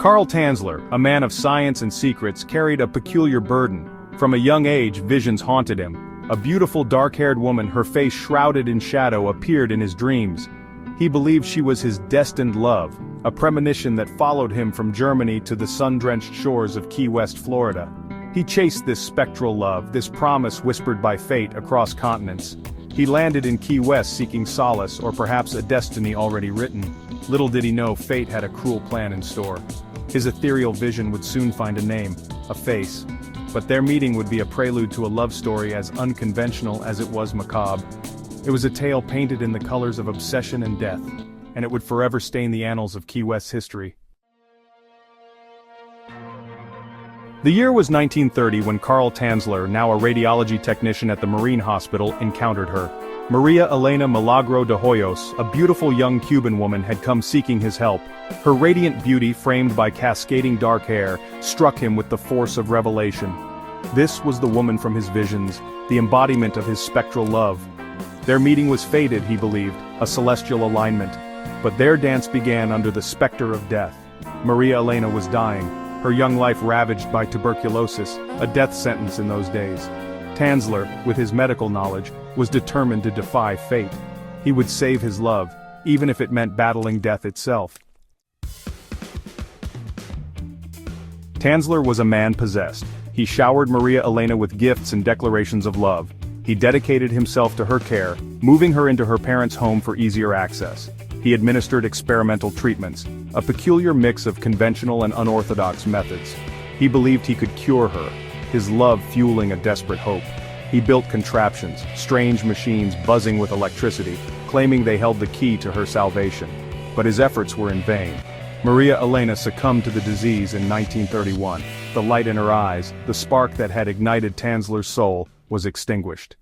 Carl Tanzler, a man of science and secrets, carried a peculiar burden. From a young age, visions haunted him. A beautiful dark-haired woman, her face shrouded in shadow, appeared in his dreams. He believed she was his destined love, a premonition that followed him from Germany to the sun-drenched shores of Key West, Florida. He chased this spectral love, this promise whispered by fate across continents. He landed in Key West seeking solace, or perhaps a destiny already written. Little did he know fate had a cruel plan in store. His ethereal vision would soon find a name, a face. But their meeting would be a prelude to a love story as unconventional as it was macabre. It was a tale painted in the colors of obsession and death, and it would forever stain the annals of Key West's history. The year was 1930 when Carl Tanzler, now a radiology technician at the Marine Hospital, encountered her. María Elena de Hoyos, a beautiful young Cuban woman, had come seeking his help. Her radiant beauty, framed by cascading dark hair, struck him with the force of revelation. This was the woman from his visions, the embodiment of his spectral love. Their meeting was fated, he believed, a celestial alignment. But their dance began under the specter of death. María Elena was dying, her young life ravaged by tuberculosis, a death sentence in those days. Tanzler, with his medical knowledge, was determined to defy fate. He would save his love, even if it meant battling death itself. Tanzler was a man possessed. He showered María Elena with gifts and declarations of love. He dedicated himself to her care, moving her into her parents' home for easier access. He administered experimental treatments, a peculiar mix of conventional and unorthodox methods. He believed he could cure her, his love fueling a desperate hope. He built contraptions, strange machines buzzing with electricity, claiming they held the key to her salvation. But his efforts were in vain. María Elena succumbed to the disease in 1931. The light in her eyes, the spark that had ignited Tanzler's soul, was extinguished.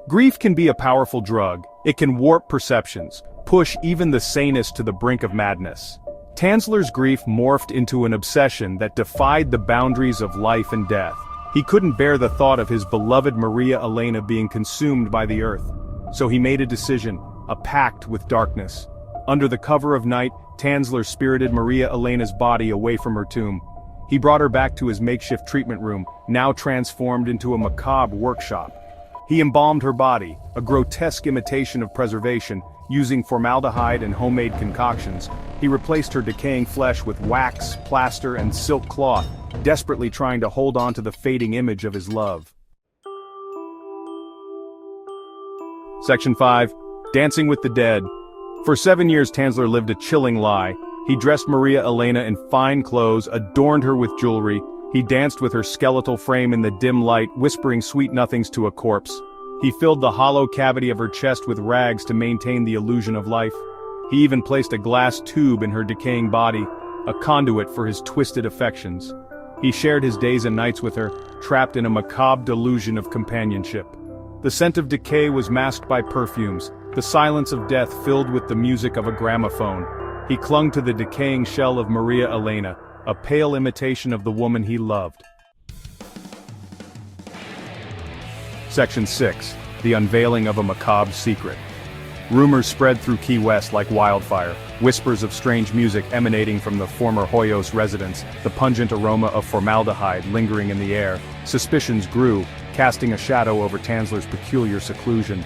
Grief can be a powerful drug. It can warp perceptions, push even the sanest to the brink of madness. Tanzler's grief morphed into an obsession that defied the boundaries of life and death. He couldn't bear the thought of his beloved María Elena being consumed by the earth. So he made a decision, a pact with darkness. Under the cover of night, Tanzler spirited María Elena's body away from her tomb. He brought her back to his makeshift treatment room, now transformed into a macabre workshop. He embalmed her body, a grotesque imitation of preservation, using formaldehyde and homemade concoctions. He replaced her decaying flesh with wax, plaster, and silk cloth, desperately trying to hold on to the fading image of his love. Section 5. Dancing with the Dead. For 7 years Tanzler lived a chilling lie. He dressed María Elena in fine clothes, adorned her with jewelry. He danced with her skeletal frame in the dim light, whispering sweet nothings to a corpse. He filled the hollow cavity of her chest with rags to maintain the illusion of life. He even placed a glass tube in her decaying body, a conduit for his twisted affections. He shared his days and nights with her, trapped in a macabre delusion of companionship. The scent of decay was masked by perfumes, the silence of death filled with the music of a gramophone. He clung to the decaying shell of María Elena, a pale imitation of the woman he loved. Section 6. The unveiling of a macabre secret. Rumors spread through Key West like wildfire, whispers of strange music emanating from the former Hoyos residence, the pungent aroma of formaldehyde lingering in the air. Suspicions grew, casting a shadow over Tanzler's peculiar seclusion.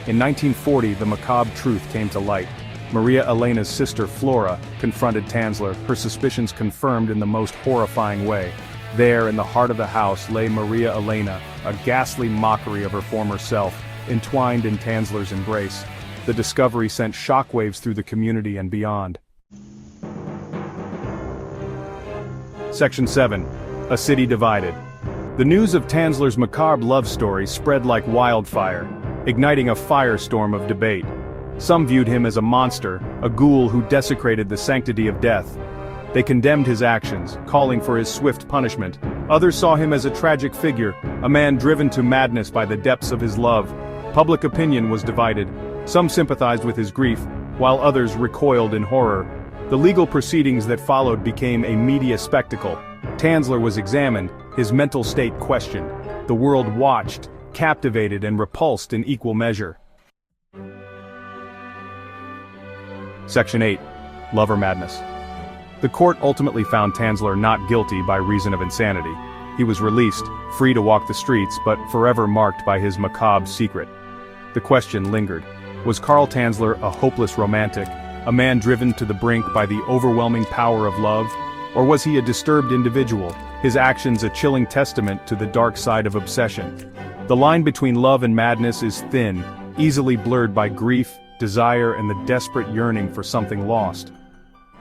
In 1940, the macabre truth came to light. María Elena's sister Flora confronted Tanzler, her suspicions confirmed in the most horrifying way. There, in the heart of the house, lay María Elena, a ghastly mockery of her former self, entwined in Tanzler's embrace. The discovery sent shockwaves through the community and beyond. Section 7. A City Divided. The news of Tanzler's macabre love story spread like wildfire, igniting a firestorm of debate. Some viewed him as a monster, a ghoul who desecrated the sanctity of death. They condemned his actions, calling for his swift punishment. Others saw him as a tragic figure, a man driven to madness by the depths of his love. Public opinion was divided. Some sympathized with his grief, while others recoiled in horror. The legal proceedings that followed became a media spectacle. Tanzler was examined, his mental state questioned. The world watched, captivated and repulsed in equal measure. Section 8. love or madness. The court ultimately found Tanzler not guilty by reason of insanity. He was released, free to walk the streets, but forever marked by his macabre secret. The question lingered. Was Carl Tanzler a hopeless romantic, a man driven to the brink by the overwhelming power of love? Or was he a disturbed individual, his actions a chilling testament to the dark side of obsession? The line between love and madness is thin, easily blurred by grief, desire, and the desperate yearning for something lost.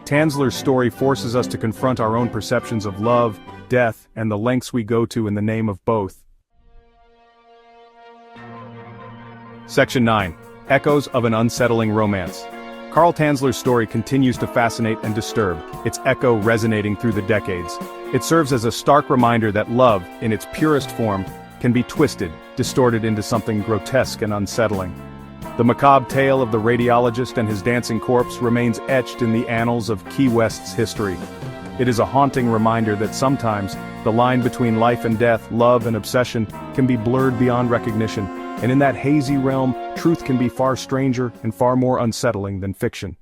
Tanzler's story forces us to confront our own perceptions of love, death, and the lengths we go to in the name of both. Section 9. Echoes of an Unsettling Romance. Carl Tanzler's story continues to fascinate and disturb, its echo resonating through the decades. It serves as a stark reminder that love, in its purest form, can be twisted, distorted into something grotesque and unsettling. The macabre tale of the radiologist and his dancing corpse remains etched in the annals of Key West's history. It is a haunting reminder that sometimes, the line between life and death, love and obsession, can be blurred beyond recognition, and in that hazy realm, truth can be far stranger and far more unsettling than fiction.